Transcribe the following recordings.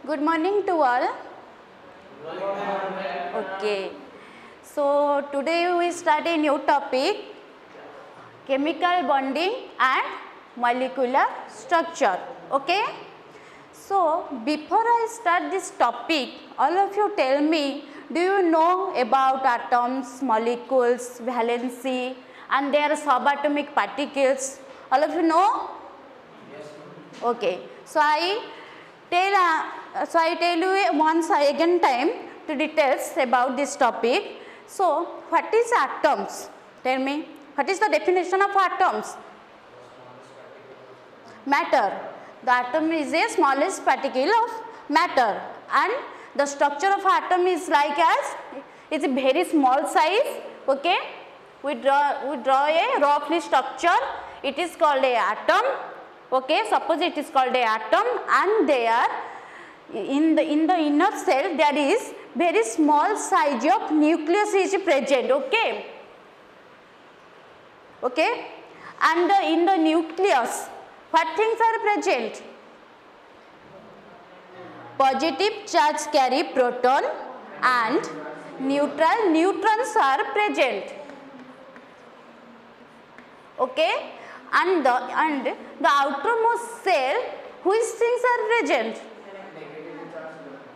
Good morning to all. Okay. So today we start a new topic, chemical bonding and molecular structure. Okay. So before I start this topic, all of you tell me, do you know about atoms, molecules, valency and their subatomic particles? All of you know? Yes. Okay. So I tell you once again time to details about this topic. So what is atoms? Tell me, what is the definition of atoms? Matter. The atom is a smallest particle of matter, and the structure of atom is like as it's a very small size. Okay, we draw a roughly structure. It is called a atom. Okay, suppose it is called a atom, and there in the inner cell there is very small size of nucleus is present. Okay, okay, and in the nucleus what things are present? Positive charge carry proton and neutral neutrons are present. Okay, and the outermost cell, which things are present?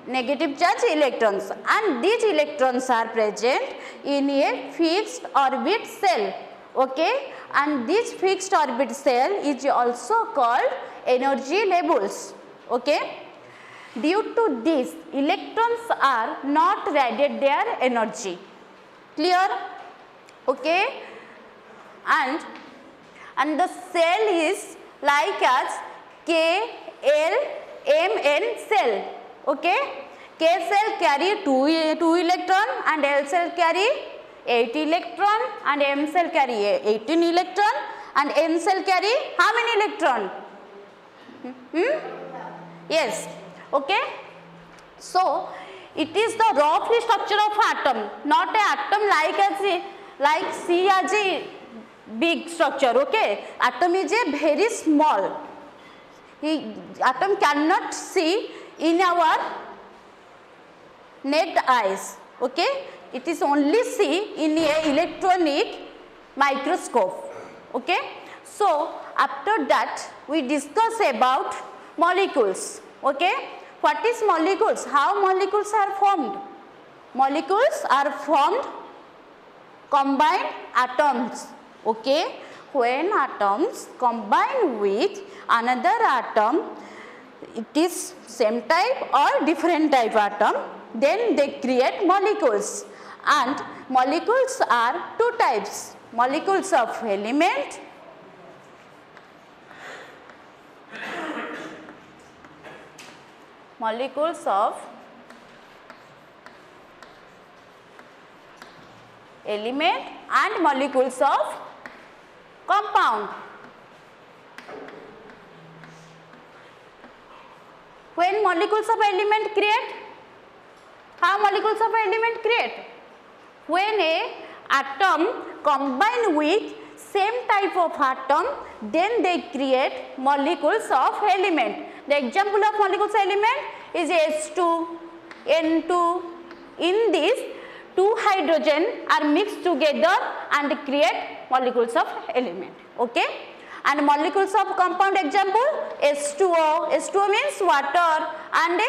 Negative charge electrons, and these electrons are present in a fixed orbit cell. Okay, and this fixed orbit cell is also called energy levels. Okay, due to this electrons are not radiate their energy. Clear? Okay, and the cell is like as K, L, M, N cell. Okay, K cell carry 2 electron and L cell carry 8 electron and M cell carry 18 electron and N cell carry how many electron? Yes. Okay. So it is the roughly structure of atom, not a atom like C as a big structure. Okay, atom is a very small. Atom cannot see in our naked eyes. Okay, it is only see in a electronic microscope. Okay, so after that we discuss about molecules. Okay, what is molecules? How molecules are formed? Molecules are formed combined atoms. Okay, when atoms combine with another atom, it is same type or different type atom, then they create molecules, and molecules are two types: molecules of element and molecules of compound. When molecules of element create, how molecules of element create? When a atom combine with same type of atom, then they create molecules of element. The example of molecules of element is H2, N2. In this, 2 hydrogen are mixed together and create molecules of element. Okay, and molecules of compound example H2O. H2O means water and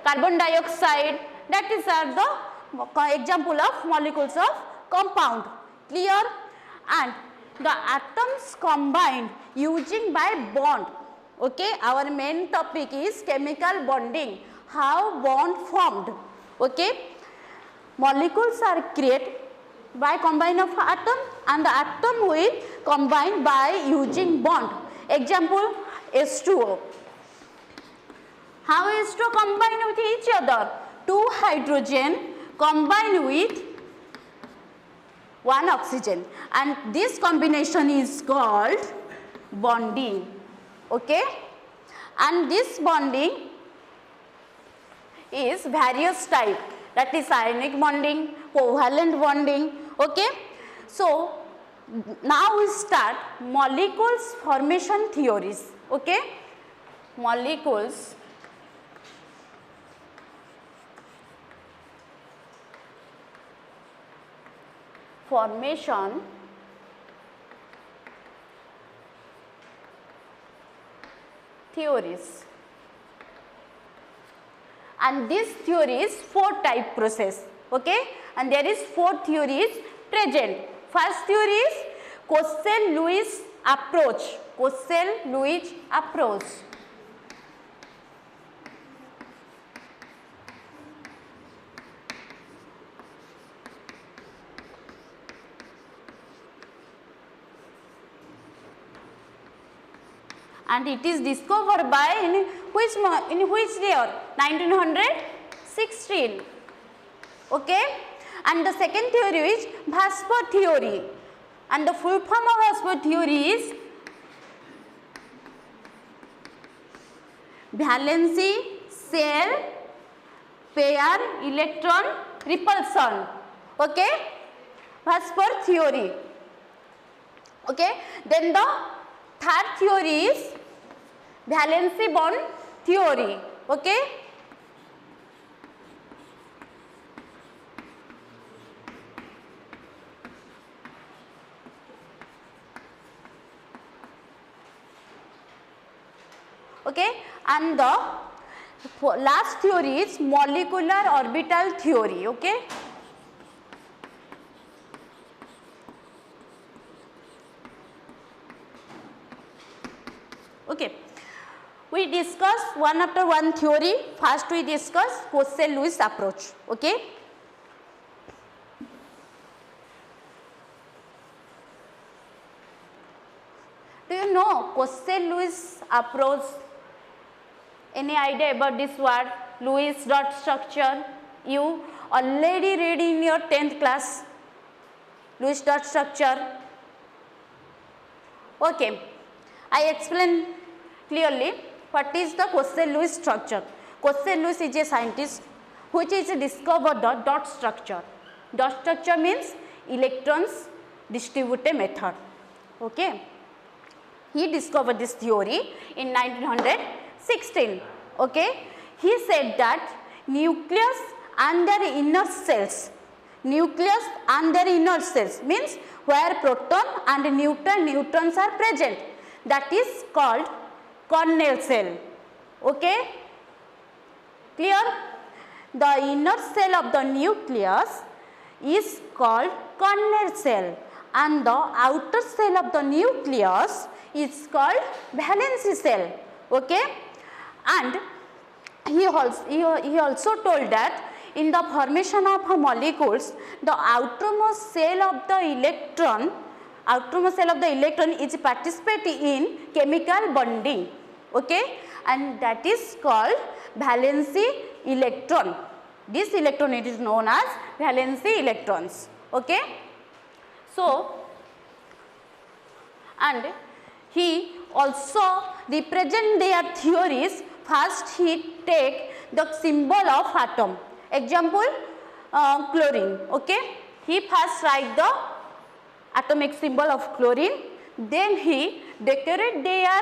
carbon dioxide. That is the example of molecules of compound. Clear? And the atoms combined using by bond. Okay, our main topic is chemical bonding. How bond formed? Okay, molecules are created by combine of atom, and the atom will combine by using bond. Example H2O. How H2O combine with each other? 2 hydrogen combine with 1 oxygen, and this combination is called bonding. Okay, and this bonding is various type, that is ionic bonding, covalent bonding. Okay, so now we start molecules formation theories. Okay, molecules formation theories, and this theory is 4 type process, okay, and there is 4 theories present. First theory is Costello-Lewis approach, Costello-Lewis approach. And it is discovered by in which year? 1916. Okay, and the second theory is Vosper theory, and the full form of Vosper theory is valency shell pair electron repulsion. Okay, Vosper theory. Okay, then the third theory is valency bond theory. Okay, okay, and the last theory is molecular orbital theory. Okay, okay, we discuss one after one theory. First we discuss Costello-Lewis approach. Okay, do you know Costello-Lewis approach? Any idea about this word, Lewis dot structure? You already read in your 10th class, Lewis dot structure. Okay, I explain clearly what is the Costello-Lewis structure. Costello-Lewis is a scientist which is discovered the dot structure. Dot structure means electrons distributed method. Okay, he discovered this theory in 1916. Okay, he said that nucleus and their inner cells, nucleus and their inner cells means where proton and neutrons are present, that is called Cornell cell. Okay, clear? The inner cell of the nucleus is called Cornell cell and the outer cell of the nucleus is called valency cell. Okay, and he also told that in the formation of molecules, the outermost cell of the electron is participating in chemical bonding. Okay, and that is called valency electron. This electron it is known as valency electrons. Okay, so and he also represent their theories. First he take the symbol of atom. Example, chlorine. Okay, he first write the atomic symbol of chlorine. Then he decorate their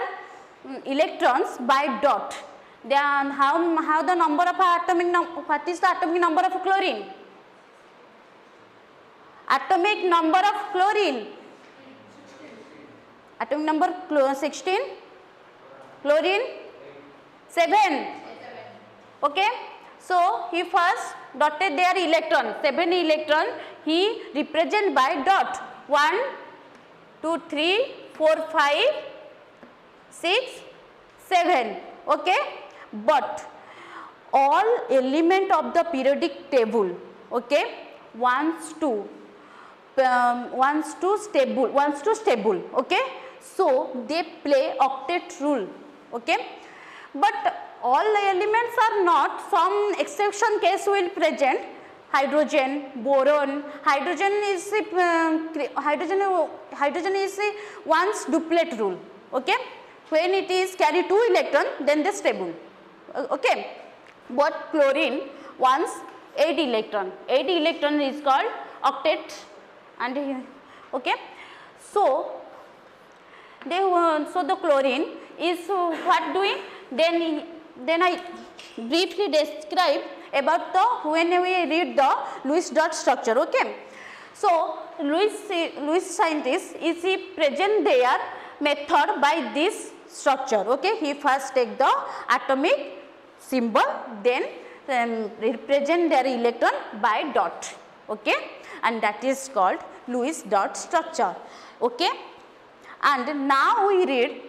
electrons by dot. Then how the number of atomic what is the atomic number of chlorine? Atomic number of chlorine. Atomic number 16. Chlorine 7. Okay. So he first dotted their electron, 7 electron. He represent by dot 1, 2, 3, 4, 5, 6, 7. Okay. But all element of the periodic table, okay, wants to stable. Okay. So they play octet rule. Okay. But all elements are not, some exception case will present. Hydrogen, boron, hydrogen is once duplet rule. Okay, when it is carry 2 electron, then they stable. Okay, but chlorine once 8 electron. 8 electron is called octet, and okay, so the chlorine is what doing? Then I briefly describe about the when we read the Lewis dot structure. Okay, So Lewis scientist is he present their method by this structure. Okay, he first take the atomic symbol, then represent their electron by dot. Okay, and that is called Lewis dot structure. Okay, and now we read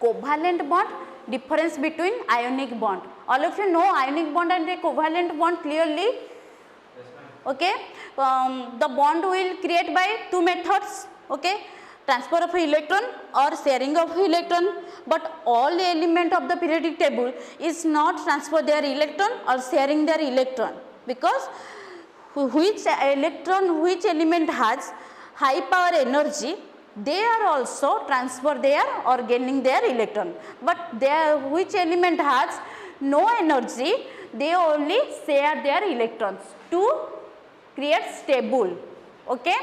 covalent bond, difference between ionic bond. All of you know ionic bond and a covalent bond clearly. Okay, the bond will create by two methods. Okay, transfer of electron or sharing of electron, but all element of the periodic table is not transfer their electron or sharing their electron, because which element has high power energy, they are also transfer their or gaining their electron, but which element has no energy, they only share their electrons to create stable. Okay,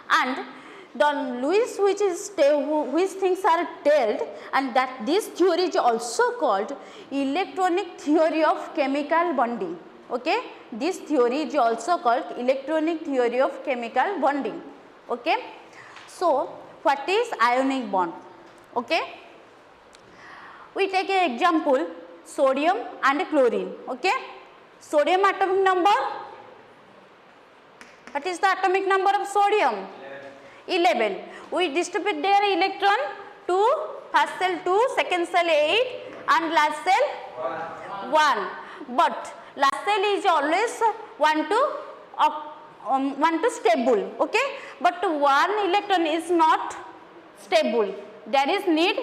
and the Lewis which things are told, and that this theory is also called electronic theory of chemical bonding. Okay, this theory is also called electronic theory of chemical bonding. Okay, so what is ionic bond? Okay, we take an example, sodium and chlorine. Okay, sodium atomic number, what is the atomic number of sodium? 11. We distribute their electron to first cell 2, second cell 8 and last cell 1. But last cell is always 1 to stable. Okay, but one electron is not stable. There is need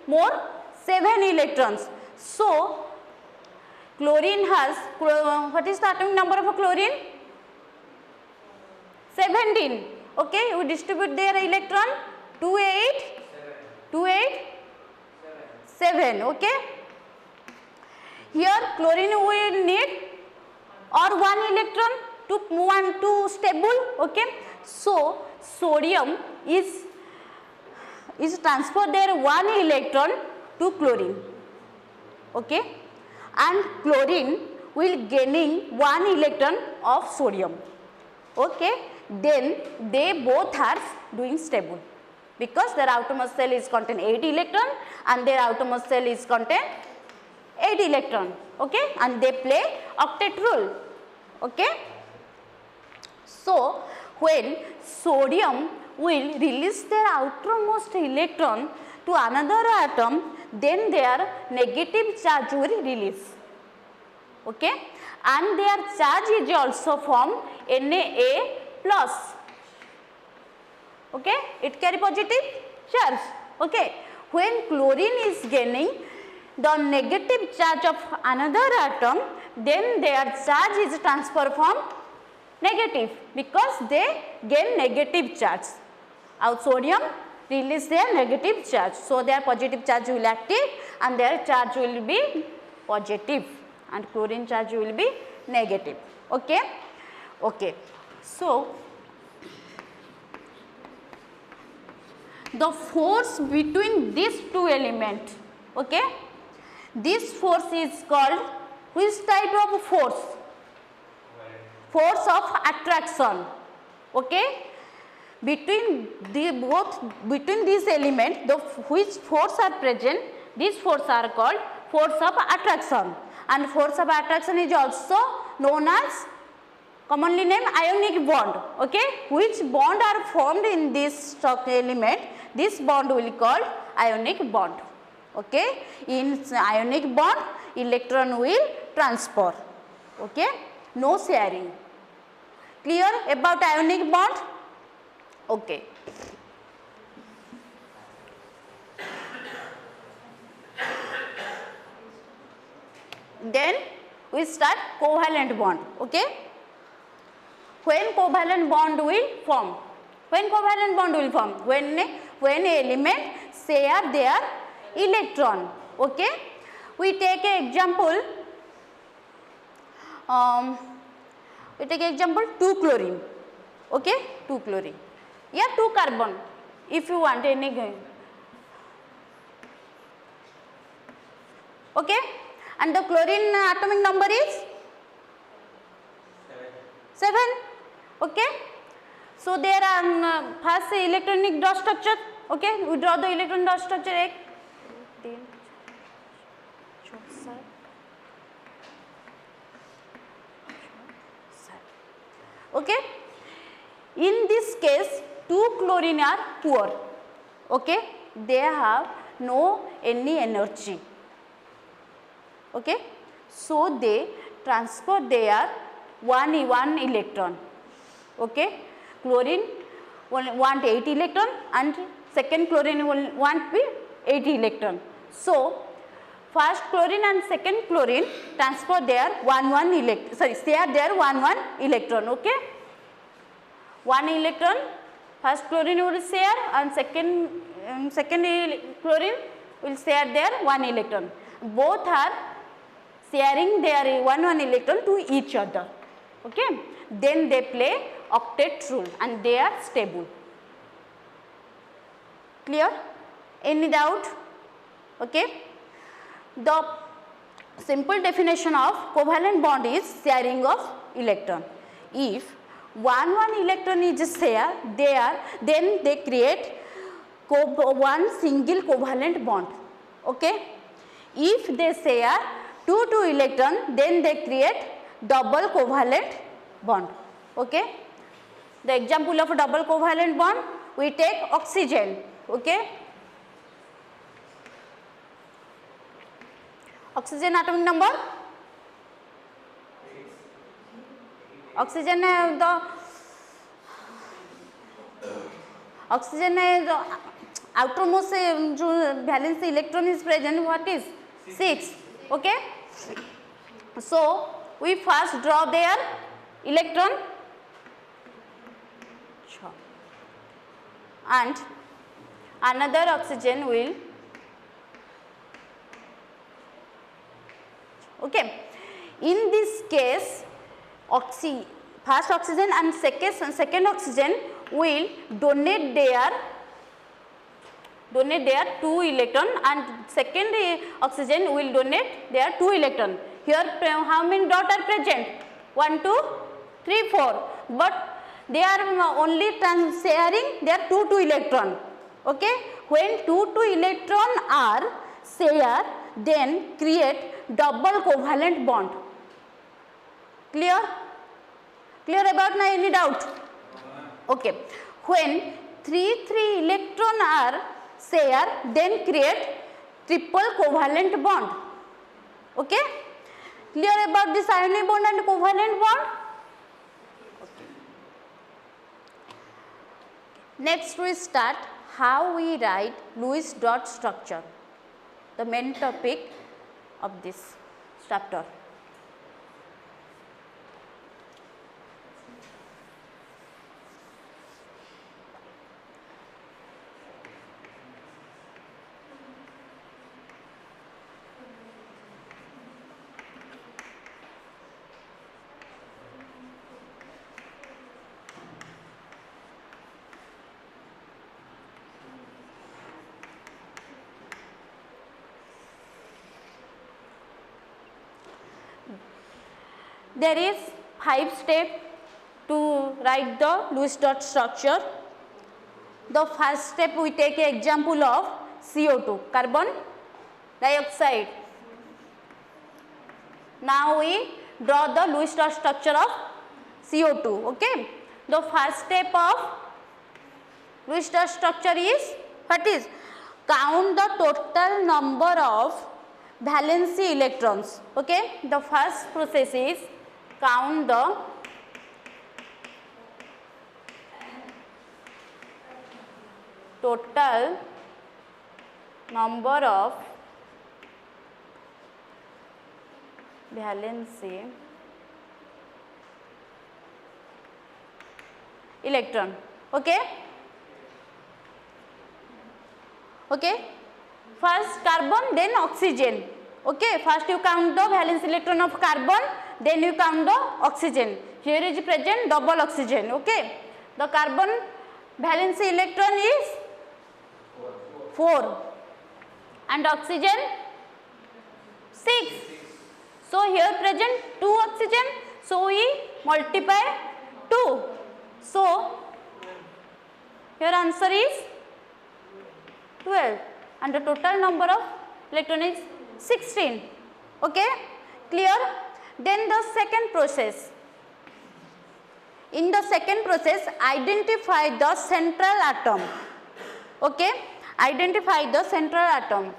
more 7 electrons. So chlorine has, what is the atomic number of a chlorine? 17. Okay, we distribute their electron 2, 8, 7. Okay, here chlorine will need or 1 electron to stable. Okay, so sodium is transfer their 1 electron to chlorine. Okay, and chlorine will gaining 1 electron of sodium. Okay, then they both are doing stable, because their outermost cell is contain 8 electron and their outermost cell is contain 8 electron. Okay, and they play octet rule. Okay, so when sodium will release their outermost electron to another atom, then their negative charge will release. Okay, and their charge is also formed Na plus. Okay, it carry positive charge. Okay, when chlorine is gaining the negative charge of another atom, then their charge is transferred from negative, because they gain negative charge. Our sodium release their negative charge, so their positive charge will active and their charge will be positive and chlorine charge will be negative. Okay, okay. So the force between these two elements, okay, this force is called which type of force? Force of attraction. Okay, between these elements, which force are present, these force are called force of attraction, and force of attraction is also known as commonly named ionic bond. Okay, which bond are formed in this element, this bond will be called ionic bond. Okay, in ionic bond electron will transfer. Okay, no sharing. Clear about ionic bond? Okay. Then we start covalent bond. Okay, when covalent bond will form? When covalent bond will form? When element share their electron. Okay, we take an example. We take an example 2 chlorine. Okay, 2 chlorine. Yeah, 2 carbon. If you want any. Okay, and the chlorine atomic number is 7. Okay. So there are first electronic dot structure. Okay, we draw the electron dot structure. 1 3 4 7. Okay. In this case, 2 chlorine are poor. Okay, they have no any energy. Okay, so they transfer their one electron. Okay, chlorine want 8 electron and second chlorine will want 8 electron. So first chlorine and second chlorine transfer their share their 1 electron. Okay, 1 electron first chlorine will share and second chlorine will share their 1 electron. Both are sharing their 1 electron to each other. Okay, then they play octet rule and they are stable. Clear? Any doubt? Okay. The simple definition of covalent bond is sharing of electron. If 1 electron is shared there, then they create one single covalent bond. Okay. If they share 2 electron, then they create double covalent bond. Okay. The example of a double covalent bond, we take oxygen. Okay. Oxygen atomic number, oxygen the outermost valence electron is present, what is 6. Okay. So we first draw their electron and another oxygen will. Okay. In this case, first oxygen and second oxygen will donate their 2 electron and second oxygen will donate their 2 electron. Here how many dots are present? 1 2 3 4, but they are only sharing their 2 electron. Okay. When 2 electron are shared, then create double covalent bond. Clear? Clear about now? Any doubt? Okay. When 3 electron are shared, then create triple covalent bond. Okay. Clear about this ionic bond and covalent bond? Okay. Next we start how we write Lewis dot structure, the main topic of this chapter. There is 5 steps to write the Lewis dot structure. The first step we take an example of CO2, carbon dioxide. Now we draw the Lewis dot structure of CO2. Okay. The first step of Lewis dot structure is what is? Count the total number of valency electrons. Okay. The first process is count the total number of valency electron. Okay. Okay. First carbon, then oxygen. Okay. First you count the valence electron of carbon, then you count the oxygen. Here is present double oxygen. Okay. The carbon valence electron is 4 and oxygen 6. So here present 2 oxygen, So we multiply 2. So your answer is 12 and the total number of electron is 16. Okay, clear? Then the second process. In the second process, identify the central atom. Okay, identify the central atom.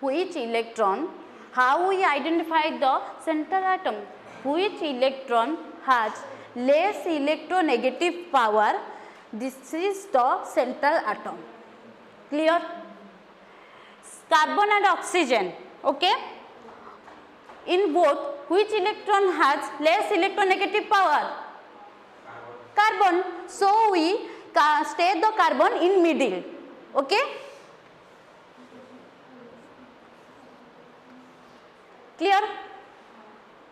Which electron, how we identify the central atom? Which electron has less electronegative power? This is the central atom. Clear? Carbon and oxygen. Okay? In both, which electron has less electronegative power? Carbon. So we state the carbon in middle. Okay? Clear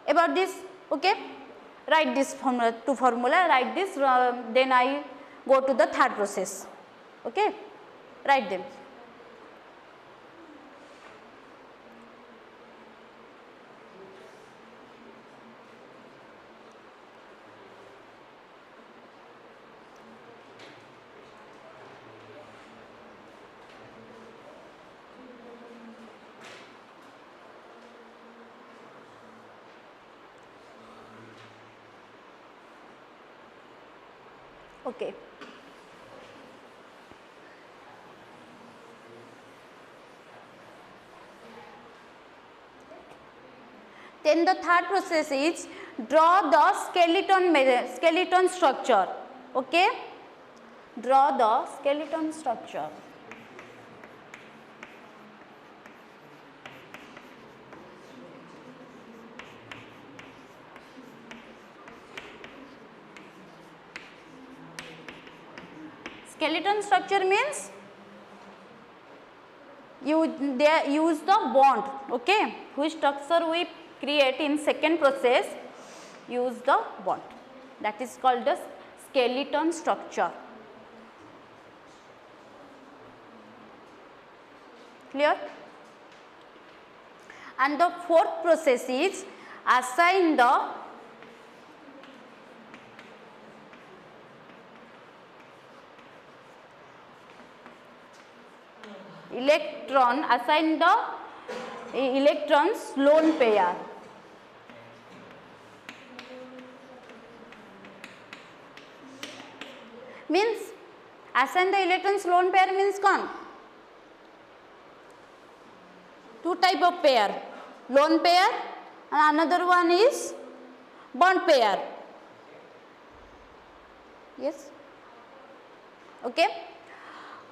about this? Okay, write this formula, write this, then I go to the third process. Okay, write them. Okay. Then the third process is draw the skeleton structure. Okay, draw the skeleton structure. Skeleton structure means they use the bond. Okay, which structure we create in second process, use the bond, that is called the skeleton structure. Clear? And the fourth process is assign the electron, assign the electrons lone pair. Means assign the electrons lone pair means con two type of pair, lone pair and another one is bond pair. Yes, okay.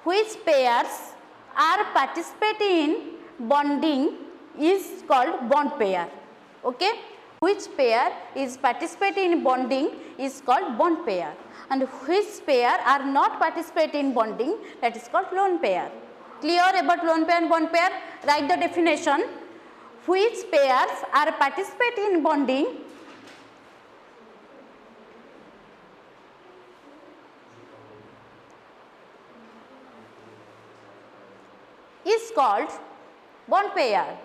Which pairs are participating in bonding is called bond pair. Okay, which pair is participating in bonding is called bond pair, and which pair are not participating in bonding, that is called lone pair. Clear about lone pair and bond pair? Write the definition. Which pairs are participating in bonding is called bond pair.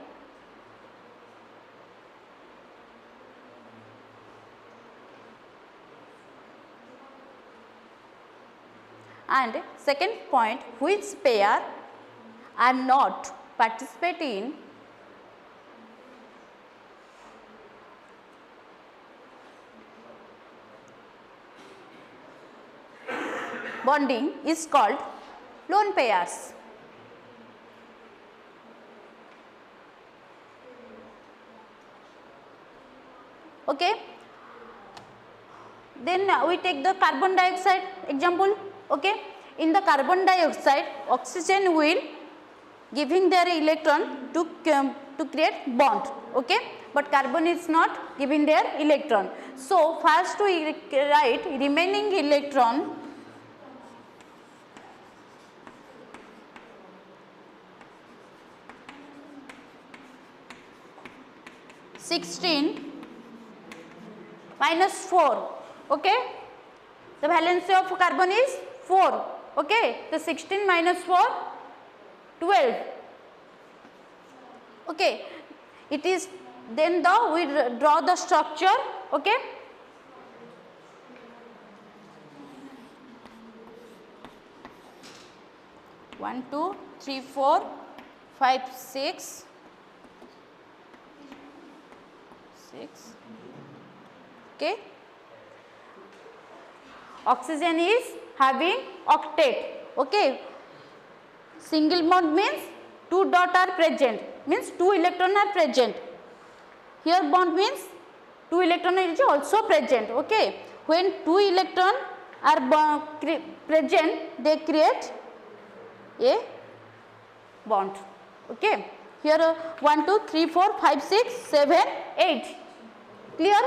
And second point, which pair are not participating in bonding is called lone pairs. Okay. Then we take the carbon dioxide example. Okay. In the carbon dioxide, oxygen will giving their electron to create bond. Okay. But carbon is not giving their electron. So first we write remaining electron (16) -4. Okay, the valency of carbon is 4. Okay, the 16 minus 4, 12. Okay, it is then we draw the structure. Okay, one, two, three, 4, 5, 6, 6. Okay, oxygen is having octet. Okay, single bond means 2 dot are present, means 2 electron are present. Here bond means 2 electron is also present. Okay, when 2 electron are present, they create a bond. Okay, here 1, 2, 3, 4, 5, 6, 7, 8. Clear?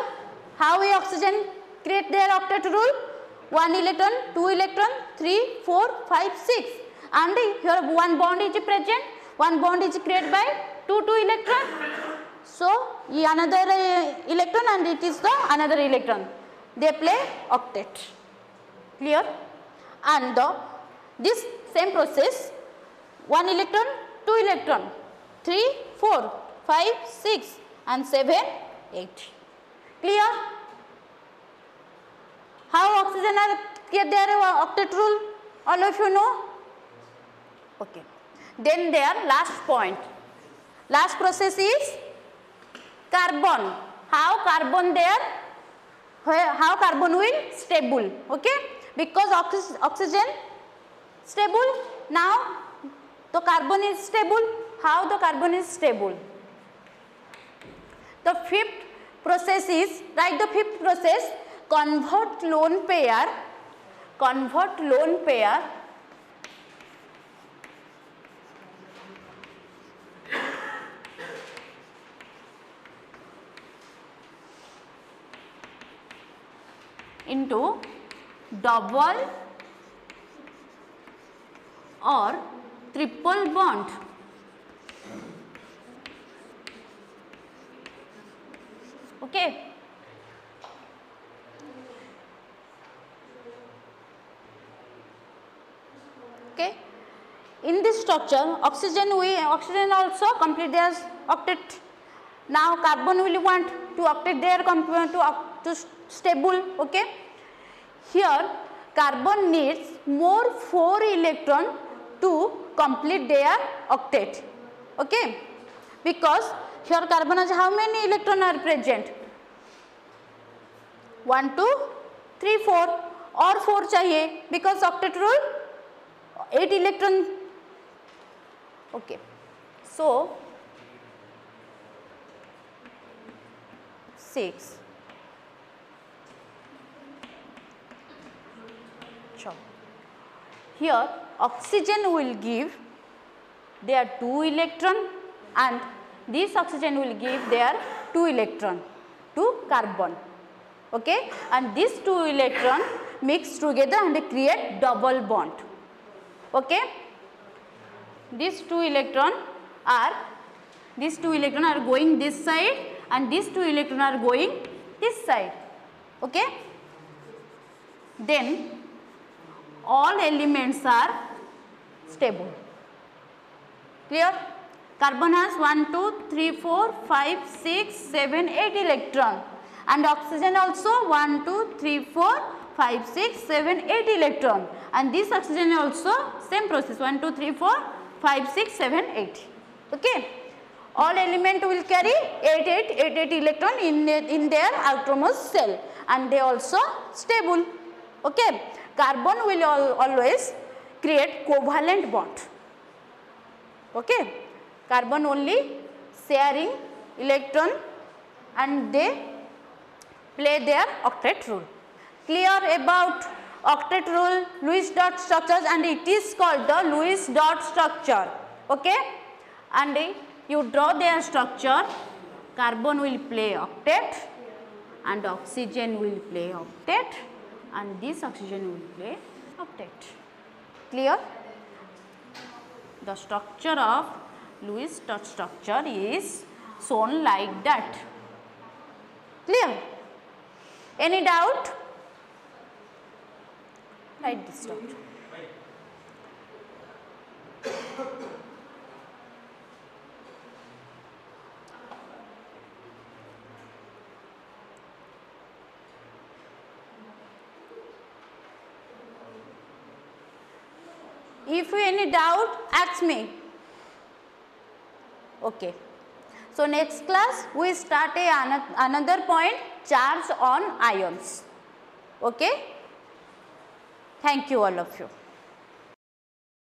How we oxygen create their octet rule? 1 electron, 2 electron, 3, 4, 5, 6, and here one bond is present. One bond is created by 2 electron. So another electron, and it is the another electron. They play octet. Clear? And this same process, 1 electron, 2 electron, 3, 4, 5, 6, and 7, 8. Clear? How oxygen are create their octet rule? All of you know? Okay. Then their last point. Last process is carbon. How carbon there? How carbon will stable? Okay. Because oxygen stable. Now the carbon is stable. How the carbon is stable? The fifth process is, write the fifth process, convert lone pair into double or triple bond. Okay. Okay. In this structure, oxygen also complete their octet. Now carbon will want to octet their to stable. Okay. Here carbon needs more 4 electron to complete their octet. Okay. Because here carbon has how many electrons are present? 1, 2, 3, 4 or 4 चाहिए, because octet rule 8 electron. Okay. So 6. Here oxygen will give their 2 electron, and this oxygen will give their 2 electron to carbon. Okay, and these 2 electron mix together and they create double bond. Okay, these 2 electron are going this side, and these 2 electron are going this side. Okay, then all elements are stable. Clear? Carbon has 1, 2, 3, 4, 5, 6, 7, 8 electron, and oxygen also 1, 2, 3, 4, 5, 6, 7, 8 electron, and this oxygen also same process 1, 2, 3, 4, 5, 6, 7, 8. Okay. All element will carry 8 electron in their outermost shell, and they also stable. Okay. Carbon will always create covalent bond. Okay. Carbon only sharing electron, and they play their octet rule. Clear about octet rule, Lewis dot structures, and it is called the Lewis dot structure. Okay. And you draw their structure. Carbon will play octet, and oxygen will play octet, and this oxygen will play octet. Clear? The structure of Lewis dot structure is shown like that. Clear? Any doubt? Write this down. If you any doubt, ask me. Okay. So next class we start another point, charge on ions. Okay. Thank you all of you.